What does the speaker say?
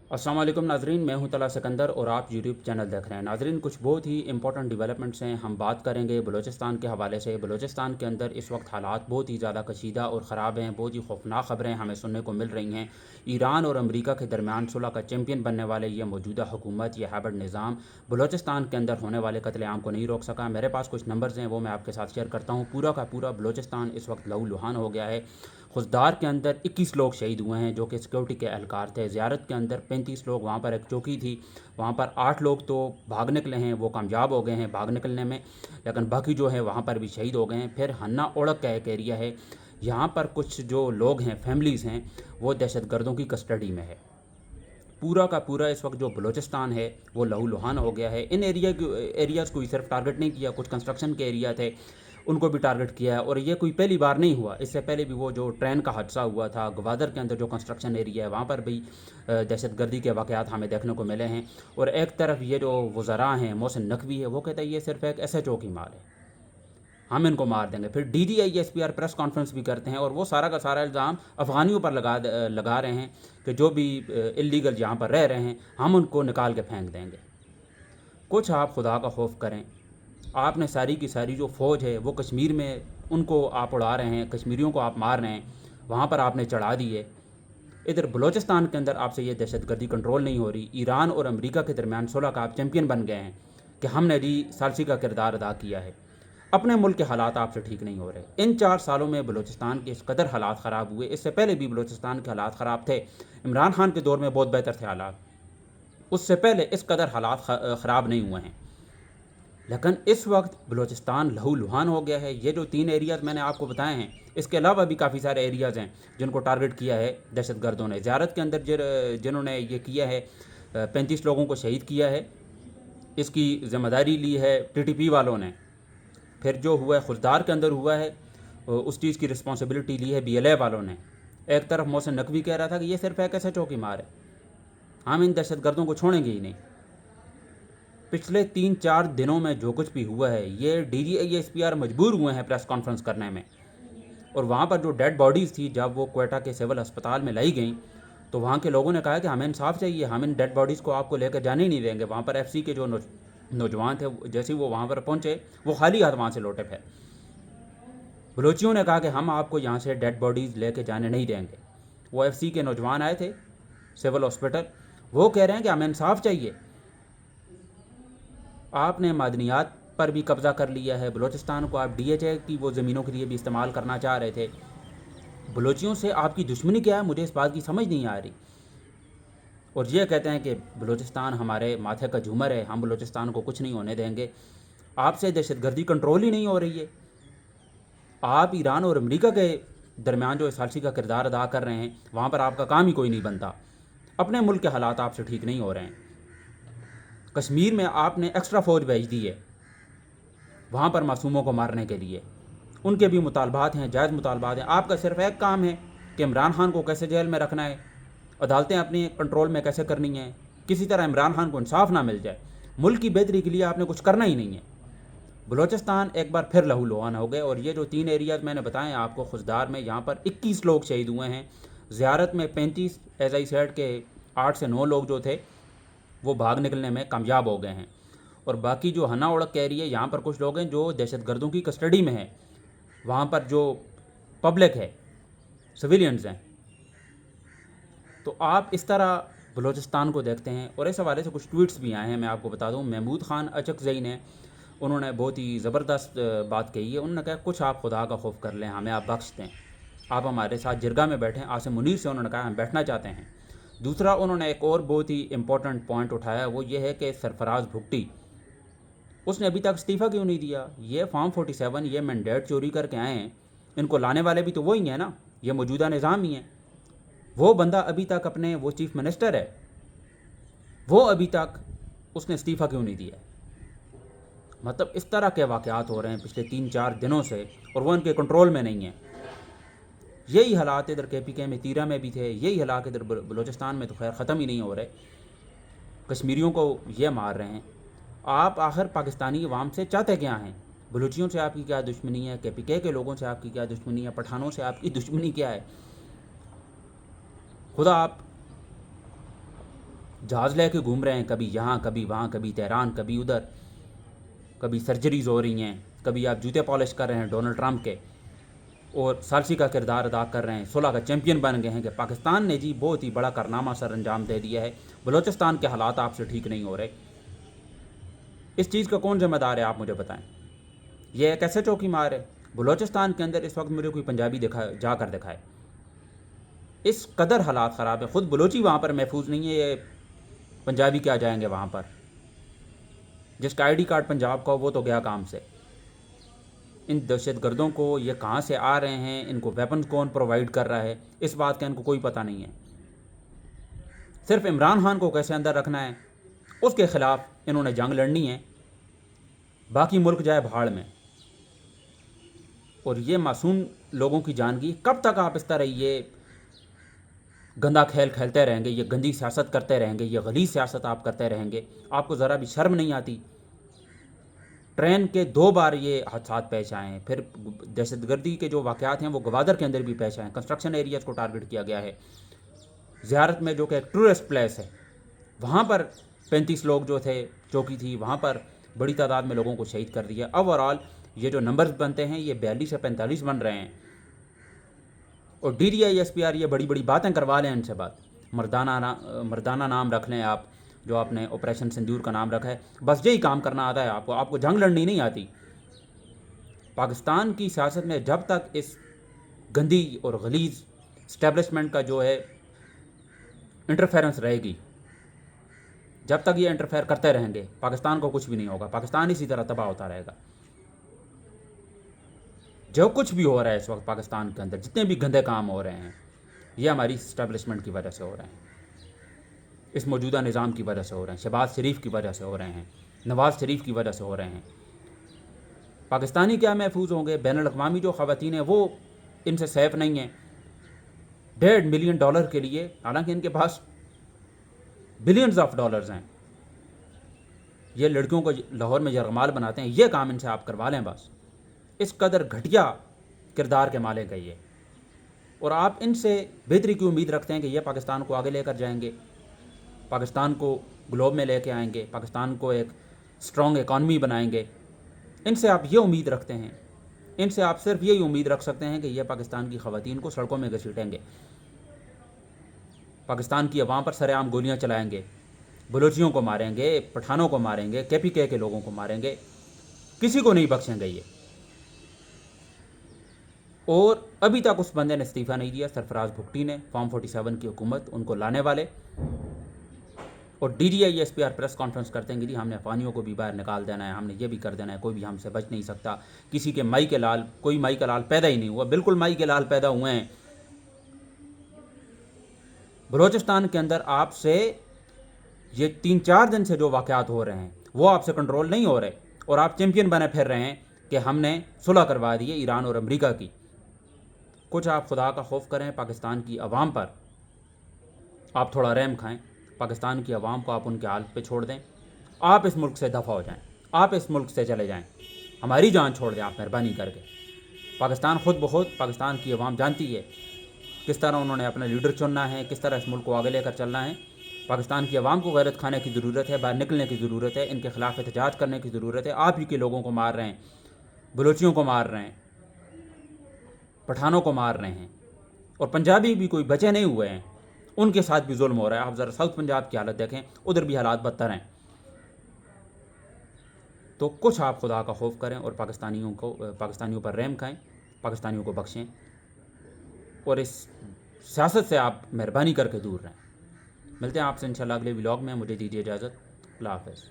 अस्सलाम वालेकुम नाजरीन, मैं हूं तला सिकंदर और आप यूट्यूब चैनल देख रहे हैं। नाजरीन, कुछ बहुत ही इंपॉर्टेंट डेवलपमेंट्स हैं। हम बात करेंगे बलूचिस्तान के हवाले से। बलूचिस्तान के अंदर इस वक्त हालात बहुत ही ज़्यादा कशीदा और ख़राब हैं। बहुत ही खौफनाक ख़बरें हमें सुनने को मिल रही हैं। ईरान और अमेरिका के दरमियान सुलह का चैम्पियन बनने वाले ये मौजूदा हुकूमत, ये हाइब्रिड निज़ाम बलूचिस्तान के अंदर होने वाले कत्लेआम को नहीं रोक सका। मेरे पास कुछ नंबर्स हैं, वो मैं आपके साथ शेयर करता हूँ। पूरा का पूरा बलूचिस्तान इस वक्त लहूलुहान हो गया है। खुजदार के अंदर 21 लोग शहीद हुए हैं जो कि सिक्योरिटी के एहलकार थे। ज़ियारत के अंदर 35 लोग, वहाँ पर एक चौकी थी, वहाँ पर 8 लोग तो भाग निकले हैं, वो कामयाब हो गए हैं भाग निकलने में, लेकिन बाकी जो है वहाँ पर भी शहीद हो गए हैं। फिर हन्ना ओड़क का एक एरिया है, यहाँ पर कुछ जो लोग हैं, फैमिलीज़ हैं, वो दहशतगर्दों की कस्टडी में है। पूरा का पूरा इस वक्त जो बलूचिस्तान है वो लहूलुहान हो गया है। इन एरियाज़ को ही सिर्फ टारगेट नहीं किया, कुछ कंस्ट्रक्शन के एरिया थे उनको भी टारगेट किया है। और ये कोई पहली बार नहीं हुआ, इससे पहले भी वो जो ट्रेन का हादसा हुआ था गवादर के अंदर, जो कंस्ट्रक्शन एरिया है वहाँ पर भी दहशतगर्दी के वाक़यात हमें देखने को मिले हैं। और एक तरफ ये जो वज़रा हैं, मोहसिन नकवी है, वो कहता है ये सिर्फ एक SHO की मार है, हम इनको मार देंगे। फिर DGISPR प्रेस कॉन्फ्रेंस भी करते हैं और वो सारा का सारा इल्ज़ाम अफ़गानियों पर लगा रहे हैं कि जो भी इलीगल यहाँ पर रह रहे हैं हम उनको निकाल के फेंक देंगे। कुछ आप खुदा का खौफ करें। आपने सारी की सारी जो फ़ौज है वो कश्मीर में, उनको आप उड़ा रहे हैं, कश्मीरियों को आप मार रहे हैं, वहाँ पर आपने चढ़ा दी है। इधर बलूचिस्तान के अंदर आपसे ये दहशतगर्दी कंट्रोल नहीं हो रही। ईरान और अमेरिका के दरमियान सुलह का आप चैम्पियन बन गए हैं कि हमने जी सालसी का किरदार अदा किया है। अपने मुल्क के हालात आपसे ठीक नहीं हो रहे। इन 4 सालों में बलूचिस्तान के इस कदर हालात ख़राब हुए, इससे पहले भी बलूचिस्तान के हालात ख़राब थे। इमरान खान के दौर में बहुत बेहतर थे हालात, उससे पहले इस कदर हालात ख़राब नहीं हुए हैं। लेकिन इस वक्त बलूचिस्तान लहूलुहान हो गया है। ये जो 3 एरियाज़ मैंने आपको बताए हैं, इसके अलावा भी काफ़ी सारे एरियाज़ हैं जिनको टारगेट किया है दहशतगर्दों ने। ज़ियारत के अंदर जिन्होंने ये किया है, 35 लोगों को शहीद किया है, इसकी ज़िम्मेदारी ली है TTP वालों ने। फिर जो हुआ है खुजदार के अंदर हुआ है, उस चीज़ की रिस्पॉन्सिबिलिटी ली है BLA वालों ने। एक तरफ मोहसिन नकवी कह रहा था कि ये सिर्फ एक SHO की मार है, हम इन दहशतगर्दों को छोड़ेंगे ही नहीं। पिछले 3-4 दिनों में जो कुछ भी हुआ है, ये DGISPR मजबूर हुए हैं प्रेस कॉन्फ्रेंस करने में। और वहाँ पर जो डेड बॉडीज़ थी, जब वो क्वेटा के सिविल अस्पताल में लाई गई, तो वहाँ के लोगों ने कहा कि हमें इंसाफ चाहिए, हम इन डेड बॉडीज़ को आपको लेकर जाने ही नहीं देंगे। वहाँ पर FC के जो नौजवान थे, जैसे ही वो वहाँ पर पहुँचे, वो खाली हाथ वहाँ से लौटे। फिर बलोचियों ने कहा कि हम आपको यहाँ से डेड बॉडीज़ लेके जाने नहीं देंगे। वो FC के नौजवान आए थे सिविल हॉस्पिटल, वो कह रहे हैं कि हमें इंसाफ चाहिए। आपने मादनियात पर भी कब्ज़ा कर लिया है, बलूचिस्तान को आप DHA की वो ज़मीनों के लिए भी इस्तेमाल करना चाह रहे थे। बलोचियों से आपकी दुश्मनी क्या है, मुझे इस बात की समझ नहीं आ रही। और ये कहते हैं कि बलूचिस्तान हमारे माथे का झूमर है, हम बलूचिस्तान को कुछ नहीं होने देंगे। आपसे दहशतगर्दी कंट्रोल ही नहीं हो रही है। आप ईरान और अमेरिका के दरमियान जो सालसी का किरदार अदा कर रहे हैं, वहाँ पर आपका काम ही कोई नहीं बनता। अपने मुल्क के हालात आपसे ठीक नहीं हो रहे हैं। कश्मीर में आपने एक्स्ट्रा फ़ौज भेज दी है वहाँ पर मासूमों को मारने के लिए। उनके भी मुतालबात हैं, जायज़ मुतालबात हैं। आपका सिर्फ एक काम है कि इमरान खान को कैसे जेल में रखना है, अदालतें अपनी कंट्रोल में कैसे करनी है, किसी तरह इमरान खान को इंसाफ ना मिल जाए। मुल्क की बेहतरी के लिए आपने कुछ करना ही नहीं है। बलूचिस्तान एक बार फिर लहूलुहान हो गए। और ये जो 3 एरियाज़ मैंने बताए आपको, खुजदार में यहाँ पर 21 लोग शहीद हुए हैं, ज़ियारत में 35, एज आई सेड के 8 से 9 लोग जो थे वो भाग निकलने में कामयाब हो गए हैं। और बाकी जो हना उड़क कह रही है, यहाँ पर कुछ लोग हैं जो दहशतगर्दों की कस्टडी में हैं। वहाँ पर जो पब्लिक है, सिविलियंस हैं। तो आप इस तरह बलूचिस्तान को देखते हैं। और इस हवाले से कुछ ट्वीट्स भी आए हैं, मैं आपको बता दूं। महमूद खान अचकज़ई ने, उन्होंने बहुत ही ज़बरदस्त बात कही है। उन्होंने कहा कुछ आप खुदा का खौफ कर लें, हमें आप बख्श दें, आप हमारे साथ जिरगा में बैठें। आसिम मुनीर से उन्होंने कहा हम बैठना चाहते हैं। दूसरा, उन्होंने एक और बहुत ही इंपॉर्टेंट पॉइंट उठाया, वो ये है कि सरफराज भुट्टी, उसने अभी तक इस्तीफ़ा क्यों नहीं दिया। ये फॉर्म 47, ये मैंडेट चोरी करके आए हैं, इनको लाने वाले भी तो वही हैं ना, ये मौजूदा निज़ाम ही है। वो बंदा अभी तक अपने, वो चीफ मिनिस्टर है, वो अभी तक उसने इस्तीफ़ा क्यों नहीं दिया। मतलब इस तरह के वाक़यात हो रहे हैं पिछले 3-4 दिनों से, और वो इनके कंट्रोल में नहीं है। यही हालात इधर KPK में, तीरा में भी थे, यही हालात इधर बलूचिस्तान में तो खैर ख़त्म ही नहीं हो रहे। कश्मीरियों को ये मार रहे हैं। आप आखिर पाकिस्तानी अवाम से चाहते क्या हैं? बलूचियों से आपकी क्या दुश्मनी है? KPK के लोगों से आपकी क्या दुश्मनी है? पठानों से आपकी दुश्मनी क्या है? खुदा आप جہاز لے کے گھوم رہے ہیں، کبھی یہاں کبھی وہاں، کبھی تہران کبھی ادھر، کبھی سرجریز ہو رہی ہیں، کبھی آپ جوتے پالش کر رہے ہیں ڈونلڈ ٹرمپ کے، اور ثالثی کا کردار ادا کر رہے ہیں، صلح کا چیمپئن بن گئے ہیں کہ پاکستان نے جی بہت ہی بڑا کارنامہ سر انجام دے دیا ہے، بلوچستان کے حالات آپ سے ٹھیک نہیں ہو رہے۔ اس چیز کا کون ذمہ دار ہے آپ مجھے بتائیں؟ یہ ایک ایسے چوکی مار ہے۔ بلوچستان کے اندر اس وقت مجھے کوئی پنجابی جا کر دکھائے، اس قدر حالات خراب ہے، خود بلوچی وہاں پر محفوظ نہیں ہے، یہ پنجابی کیا جائیں گے وہاں پر؟ جس کا آئی ڈی کارڈ پنجاب کا ہو وہ تو گیا کام سے۔ ان دہشت گردوں کو یہ کہاں سے آ رہے ہیں، ان کو ویپن کون پرووائڈ کر رہا ہے، اس بات کا ان کو کوئی پتہ نہیں ہے۔ صرف عمران خان کو کیسے اندر رکھنا ہے، اس کے خلاف انہوں نے جنگ لڑنی ہے، باقی ملک جائے بھاڑ میں۔ اور یہ معصوم لوگوں کی جان کی کب تک آپ اس طرح یہ گندا کھیل کھیلتے رہیں گے، یہ گندی سیاست کرتے رہیں گے، یہ غلیظ سیاست آپ کرتے رہیں گے؟ آپ کو ذرا بھی شرم نہیں آتی؟ ٹرین کے 2 بار یہ حادثات پیش آئے ہیں، پھر دہشت گردی کے جو واقعات ہیں وہ گوادر کے اندر بھی پیش آئے ہیں، کنسٹرکشن ایریاز کو ٹارگٹ کیا گیا ہے۔ زیارت میں جو کہ ایک ٹورسٹ پلیس ہے، وہاں پر 35 لوگ جو تھے، چوکی تھی، وہاں پر بڑی تعداد میں لوگوں کو شہید کر دیا۔ اوورآل یہ جو نمبرز بنتے ہیں یہ 42 سے 45 بن رہے ہیں۔ اور D D I S P R یہ بڑی بڑی باتیں کروا لیں ان سے بات، مردانہ نام رکھ لیں آپ، جو آپ نے آپریشن سندور کا نام رکھا ہے، بس یہی کام کرنا آتا ہے آپ کو جنگ لڑنی نہیں آتی۔ پاکستان کی سیاست میں جب تک اس گندی اور غلیظ اسٹیبلشمنٹ کا جو ہے انٹرفیرنس رہے گی، جب تک یہ انٹرفیئر کرتے رہیں گے، پاکستان کو کچھ بھی نہیں ہوگا، پاکستان اسی طرح تباہ ہوتا رہے گا۔ جو کچھ بھی ہو رہا ہے اس وقت پاکستان کے اندر، جتنے بھی گندے کام ہو رہے ہیں، یہ ہماری اسٹیبلشمنٹ کی وجہ سے ہو رہے ہیں، اس موجودہ نظام کی وجہ سے ہو رہے ہیں، شہباز شریف کی وجہ سے ہو رہے ہیں، نواز شریف کی وجہ سے ہو رہے ہیں۔ پاکستانی کیا محفوظ ہوں گے؟ بین الاقوامی جو خواتین ہیں وہ ان سے سیف نہیں ہیں۔ $1.5 ملین کے لیے، حالانکہ ان کے پاس بلینز آف ڈالرز ہیں، یہ لڑکیوں کو لاہور میں یرغمال بناتے ہیں، یہ کام ان سے آپ کروا لیں بس۔ اس قدر گھٹیا کردار کے مالک ہے یہ، اور آپ ان سے بہتری کی امید رکھتے ہیں کہ یہ پاکستان کو آگے لے کر جائیں گے، پاکستان کو گلوب میں لے کے آئیں گے، پاکستان کو ایک اسٹرانگ اکانومی بنائیں گے۔ ان سے آپ یہ امید رکھتے ہیں، ان سے آپ صرف یہی امید رکھ سکتے ہیں کہ یہ پاکستان کی خواتین کو سڑکوں میں گھسیٹیں گے، پاکستان کی عوام پر سر عام گولیاں چلائیں گے، بلوچیوں کو ماریں گے، پٹھانوں کو ماریں گے، KPK کے لوگوں کو ماریں گے، کسی کو نہیں بخشیں گے یہ۔ اور ابھی تک اس بندے نے استعفیٰ نہیں دیا، سرفراز بھگٹی نے، فارم 47 کی حکومت ان کو لانے والے، اور DDISPR پریس کانفرنس کرتے ہیں کہ جی ہم نے افغانیوں کو بھی باہر نکال دینا ہے، ہم نے یہ بھی کر دینا ہے، کوئی بھی ہم سے بچ نہیں سکتا، کسی کے مائی کے لال، کوئی مائی کا لال پیدا ہی نہیں ہوا، بالکل مائی کے لال پیدا ہوئے ہیں۔ بلوچستان کے اندر آپ سے یہ 3-4 دن سے جو واقعات ہو رہے ہیں وہ آپ سے کنٹرول نہیں ہو رہے، اور آپ چیمپئن بنے پھر رہے ہیں کہ ہم نے صلح کروا دی ہے ایران اور امریکہ کی۔ کچھ آپ خدا کا خوف کریں، پاکستان کی عوام پر آپ تھوڑا رحم کھائیں، پاکستان کی عوام کو آپ ان کے حال پہ چھوڑ دیں، آپ اس ملک سے دفع ہو جائیں، آپ اس ملک سے چلے جائیں، ہماری جان چھوڑ دیں آپ مہربانی کر کے۔ پاکستان خود بخود، پاکستان کی عوام جانتی ہے کس طرح انہوں نے اپنا لیڈر چننا ہے، کس طرح اس ملک کو آگے لے کر چلنا ہے۔ پاکستان کی عوام کو غیرت کھانے کی ضرورت ہے، باہر نکلنے کی ضرورت ہے، ان کے خلاف احتجاج کرنے کی ضرورت ہے۔ آپ ہی کے لوگوں کو مار رہے ہیں، بلوچیوں کو مار رہے ہیں، پٹھانوں کو مار رہے ہیں، اور پنجابی بھی کوئی بچے نہیں ہوئے ہیں، ان کے ساتھ بھی ظلم ہو رہا ہے۔ آپ ذرا ساؤتھ پنجاب کی حالت دیکھیں، ادھر بھی حالات بدتر ہیں۔ تو کچھ آپ خدا کا خوف کریں اور پاکستانیوں پر رحم کھائیں، پاکستانیوں کو بخشیں، اور اس سیاست سے آپ مہربانی کر کے دور رہیں۔ ملتے ہیں آپ سے انشاءاللہ اگلے ولاگ میں، مجھے دیجیے اجازت، اللہ حافظ۔